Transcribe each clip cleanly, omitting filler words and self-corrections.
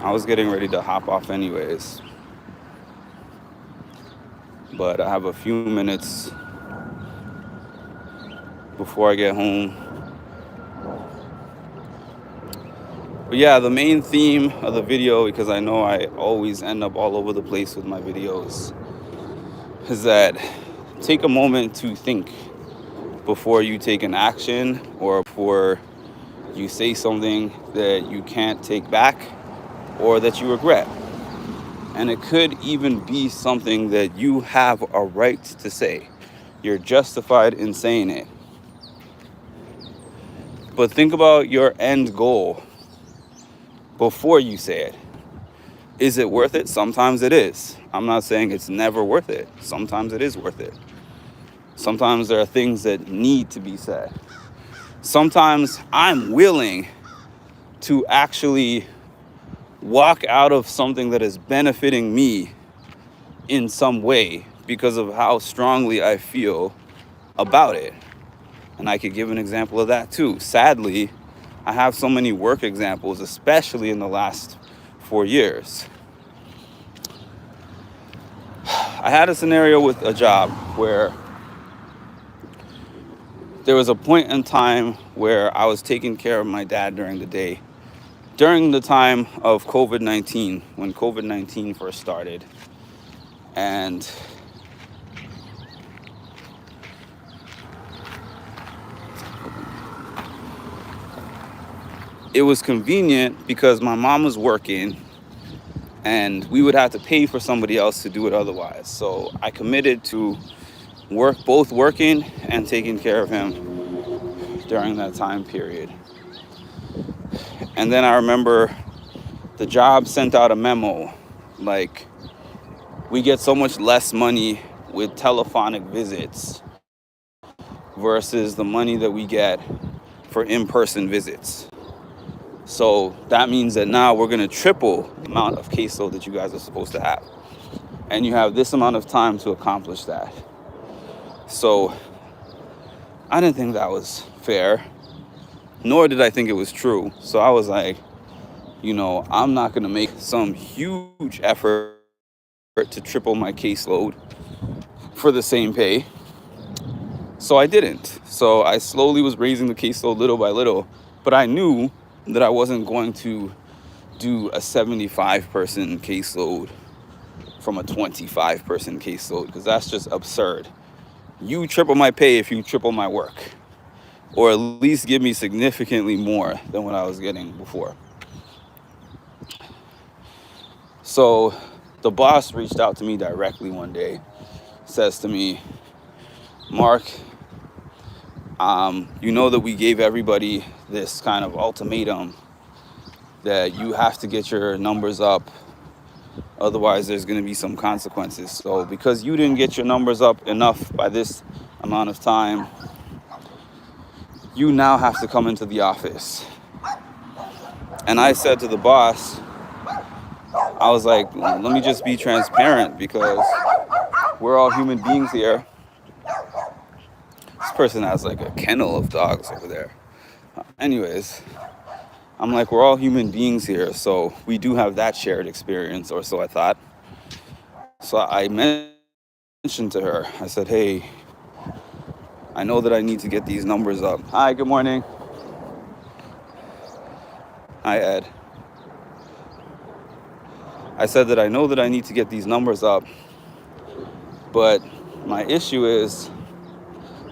I was getting ready to hop off anyways, but I have a few minutes before I get home. But yeah, the main theme of the video, because I know I always end up all over the place with my videos, is that take a moment to think before you take an action or before you say something that you can't take back or that you regret. And it could even be something that you have a right to say. You're justified in saying it. But think about your end goal before you say it. Is it worth it? Sometimes it is. I'm not saying it's never worth it. Sometimes it is worth it. Sometimes there are things that need to be said. Sometimes I'm willing to actually walk out of something that is benefiting me in some way because of how strongly I feel about it. And I could give an example of that too. Sadly, I have so many work examples, especially in the last 4 years. I had a scenario with a job where there was a point in time where I was taking care of my dad during the day, during the time of COVID-19, when COVID-19 first started. And it was convenient because my mom was working and we would have to pay for somebody else to do it otherwise. So I committed to both working and taking care of him during that time period. And then I remember the job sent out a memo like, we get so much less money with telephonic visits versus the money that we get for in-person visits. So that means that now we're going to triple the amount of caseload that you guys are supposed to have. And you have this amount of time to accomplish that. So I didn't think that was fair, nor did I think it was true. So I was like, I'm not going to make some huge effort to triple my caseload for the same pay. So I didn't. So I slowly was raising the caseload little by little, but I knew that I wasn't going to do a 75-person caseload from a 25-person caseload, because that's just absurd. You triple my pay if you triple my work, or at least give me significantly more than what I was getting before. So the boss reached out to me directly one day, says to me, Mark, you know that we gave everybody this kind of ultimatum that you have to get your numbers up, otherwise there's going to be some consequences. So because you didn't get your numbers up enough by this amount of time, you now have to come into the office. And I said to the boss, I was like, let me just be transparent, because we're all human beings here. This person has like a kennel of dogs over there. Anyways, I'm like, we're all human beings here, so we do have that shared experience, or so I thought. So I mentioned to her, I said, hey, I know that I need to get these numbers up. Hi, good morning. Hi, Ed. I said that I know that I need to get these numbers up, but my issue is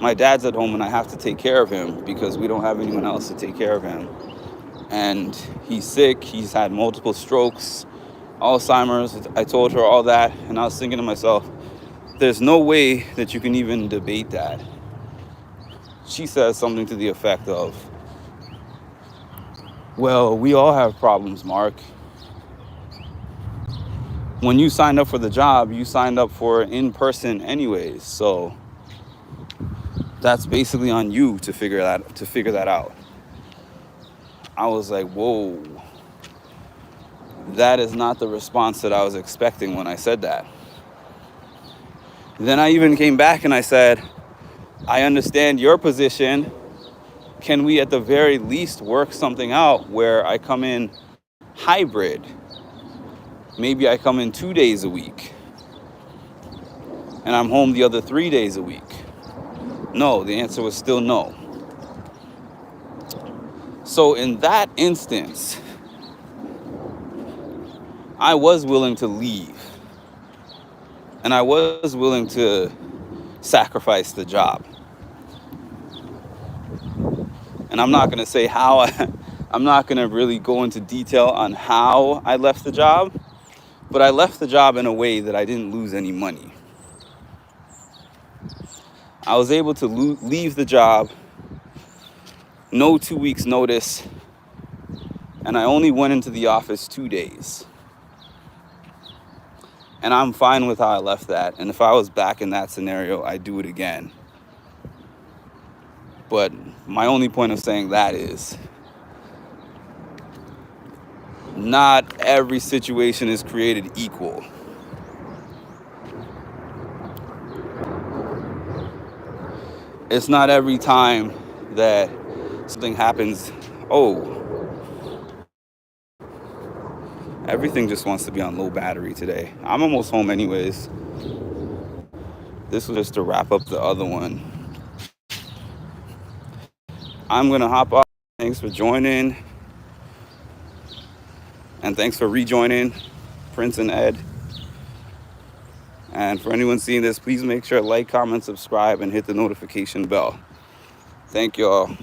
my dad's at home and I have to take care of him because we don't have anyone else to take care of him. And he's sick, he's had multiple strokes, Alzheimer's. I told her all that, and I was thinking to myself, there's no way that you can even debate that. She says something to the effect of, well, we all have problems, Mark. When you signed up for the job, you signed up for in-person anyways, so that's basically on you to figure that out. I was like, whoa, that is not the response that I was expecting when I said that. Then I even came back and I said, I understand your position. Can we at the very least work something out where I come in hybrid? Maybe I come in 2 days a week and I'm home the other 3 days a week. No, the answer was still no. So in that instance, I was willing to leave and I was willing to sacrifice the job. And I'm not going to say how I'm not going to really go into detail on how I left the job, but I left the job in a way that I didn't lose any money. I was able to leave the job, no 2 weeks notice, and I only went into the office 2 days. And I'm fine with how I left that. And if I was back in that scenario, I'd do it again. But my only point of saying that is not every situation is created equal. It's not every time that something happens, oh, everything just wants to be on low battery today. I'm almost home anyways. This was just to wrap up the other one. I'm going to hop off. Thanks for joining. And thanks for rejoining, Prince and Ed. And for anyone seeing this, please make sure to like, comment, subscribe, and hit the notification bell. Thank y'all.